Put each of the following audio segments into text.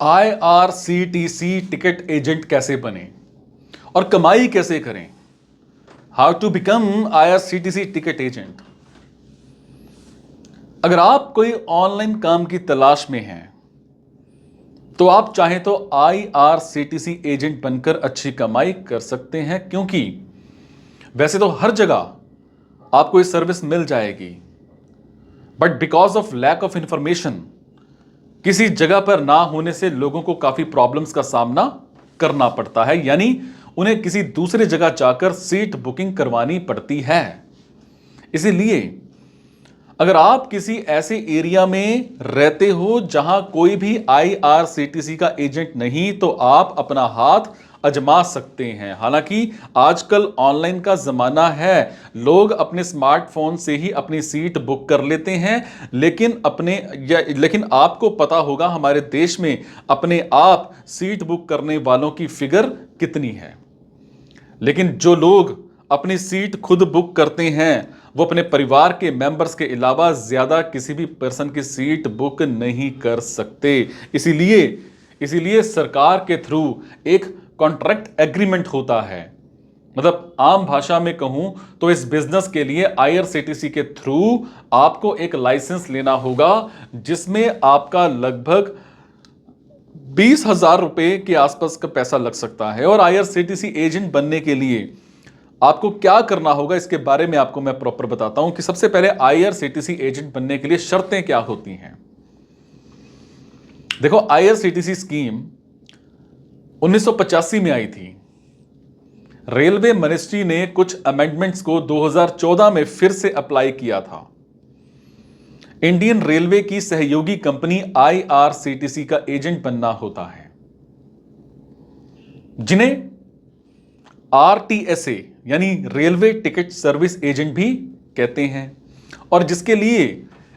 IRCTC ticket agent कैसे बने और कमाई कैसे करें। How to become IRCTC ticket agent. अगर आप कोई ऑनलाइन काम की तलाश में हैं तो आप चाहें तो IRCTC एजेंट बनकर अच्छी कमाई कर सकते हैं, क्योंकि वैसे तो हर जगह आपको ये सर्विस मिल जाएगी, but because of lack of information किसी जगह पर ना होने से लोगों को काफी प्रॉब्लम्स का सामना करना पड़ता है, यानी उन्हें किसी दूसरी जगह जाकर सीट बुकिंग करवानी पड़ती है। इसीलिए अगर आप किसी ऐसे एरिया में रहते हो जहां कोई भी IRCTC का एजेंट नहीं, तो आप अपना हाथ आजमा सकते हैं। हालांकि आजकल ऑनलाइन का जमाना है, लोग अपने स्मार्टफोन से ही अपनी सीट बुक कर लेते हैं, लेकिन आपको पता होगा हमारे देश में अपने आप सीट बुक करने वालों की फिगर कितनी है। लेकिन जो लोग अपनी सीट खुद बुक करते हैं वो अपने परिवार के मेंबर्स के अलावा ज्यादा किसी भी पर्सन की सीट बुक नहीं कर सकते। इसीलिए सरकार के थ्रू एक कॉन्ट्रैक्ट एग्रीमेंट होता है। मतलब आम भाषा में कहूं तो इस बिजनेस के लिए IRCTC के थ्रू आपको एक लाइसेंस लेना होगा, जिसमें आपका लगभग 20,000 रुपए के आसपास का पैसा लग सकता है। और IRCTC एजेंट बनने के लिए आपको क्या करना होगा, इसके बारे में आपको मैं प्रॉपर बताता हूं कि सबसे पहले IRCTC एजेंट बनने के लिए शर्तें क्या होती हैं। देखो, IRCTC स्कीम 1985 में आई थी। रेलवे मिनिस्ट्री ने कुछ अमेंडमेंट्स को 2014 में फिर से अप्लाई किया था। इंडियन रेलवे की सहयोगी कंपनी IRCTC का एजेंट बनना होता है, जिन्हें RTSA यानी रेलवे टिकट सर्विस एजेंट भी कहते हैं, और जिसके लिए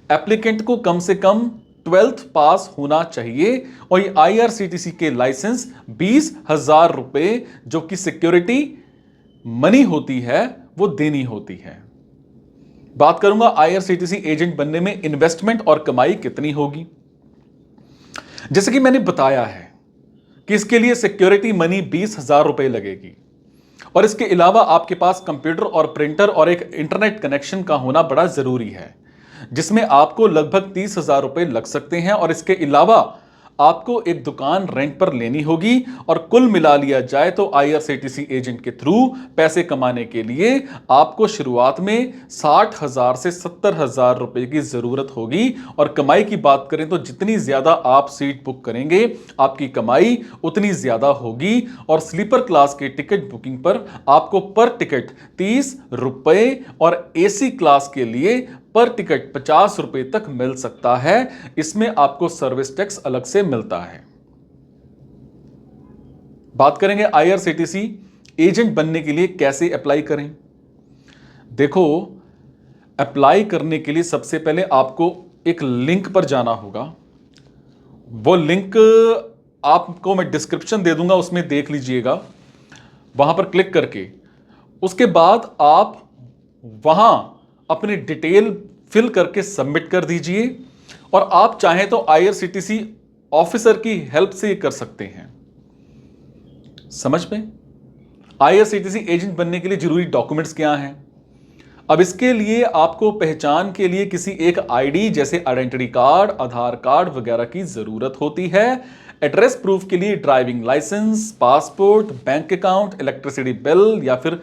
एप्लीकेंट को कम से कम 12th पास होना चाहिए। और ये IRCTC के लाइसेंस 20,000 रुपए जो कि सिक्योरिटी मनी होती है वो देनी होती है। बात करूंगा IRCTC एजेंट बनने में इन्वेस्टमेंट और कमाई कितनी होगी। जैसे कि मैंने बताया है कि इसके लिए सिक्योरिटी मनी 20,000 रुपए लगेगी, और इसके अलावा आपके पास कंप्यूटर और प्रिंटर और एक इंटरनेट कनेक्शन का होना बड़ा जरूरी है, जिसमें आपको लगभग 30,000 रुपए लग सकते हैं। और इसके अलावा आपको एक दुकान रेंट पर लेनी होगी, और कुल मिला लिया जाए तो IRCTC एजेंट के थ्रू पैसे कमाने के लिए आपको शुरुआत में 60,000 से 70,000 रुपए की जरूरत होगी। और कमाई की बात करें तो जितनी ज्यादा आप सीट बुक करेंगे आपकी कमाई उतनी ज्यादा होगी। और स्लीपर क्लास के टिकट बुकिंग पर आपको पर टिकट 30 रुपए और AC क्लास के लिए पर टिकट 50 रुपए तक मिल सकता है। इसमें आपको सर्विस टैक्स अलग से मिलता है। बात करेंगे IRCTC एजेंट बनने के लिए कैसे अप्लाई करें। देखो, अप्लाई करने के लिए सबसे पहले आपको एक लिंक पर जाना होगा। वो लिंक आपको मैं डिस्क्रिप्शन दे दूंगा, उसमें देख लीजिएगा। वहां पर क्लिक करके उसके बाद आप वहां अपनी डिटेल फिल करके सबमिट कर दीजिए। और आप चाहें तो IRCTC ऑफिसर की हेल्प से कर सकते हैं। समझ में? IRCTC एजेंट बनने के लिए जरूरी डॉक्यूमेंट्स क्या हैं। अब इसके लिए आपको पहचान के लिए किसी एक ID जैसे आइडेंटिटी कार्ड, आधार कार्ड वगैरह की जरूरत होती है। एड्रेस प्रूफ के लिए driving licence, passport, bank account, electricity bill या फिर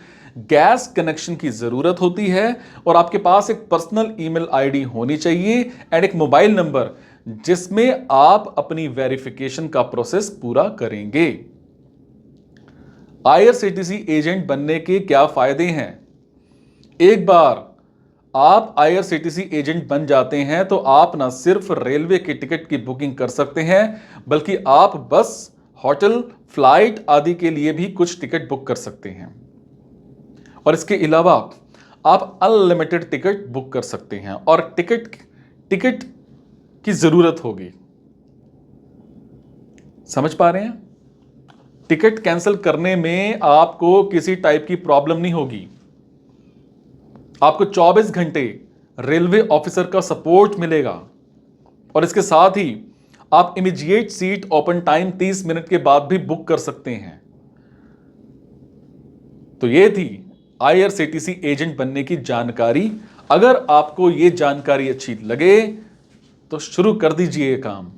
गैस कनेक्शन की जरूरत होती है। और आपके पास एक पर्सनल ईमेल ID होनी चाहिए एंड एक मोबाइल नंबर, जिसमें आप अपनी वेरिफिकेशन का प्रोसेस पूरा करेंगे। IRCTC एजेंट बनने के क्या फायदे हैं। एक बार आप IRCTC एजेंट बन जाते हैं तो आप ना सिर्फ रेलवे के टिकट की बुकिंग कर सकते हैं, बल्कि आप बस, होटल, फ्लाइट आदि के लिए भी कुछ टिकट बुक कर सकते हैं। और इसके अलावा आप अनलिमिटेड टिकट बुक कर सकते हैं, और टिकट की जरूरत होगी। समझ पा रहे हैं? टिकट कैंसिल करने में आपको किसी टाइप की प्रॉब्लम नहीं होगी। आपको 24 घंटे रेलवे ऑफिसर का सपोर्ट मिलेगा। और इसके साथ ही आप immediate seat open time 30 minute के बाद भी बुक कर सकते हैं। तो ये थी IRCTC एजेंट बनने की जानकारी। अगर आपको ये जानकारी अच्छी लगे तो शुरू कर दीजिए ये काम।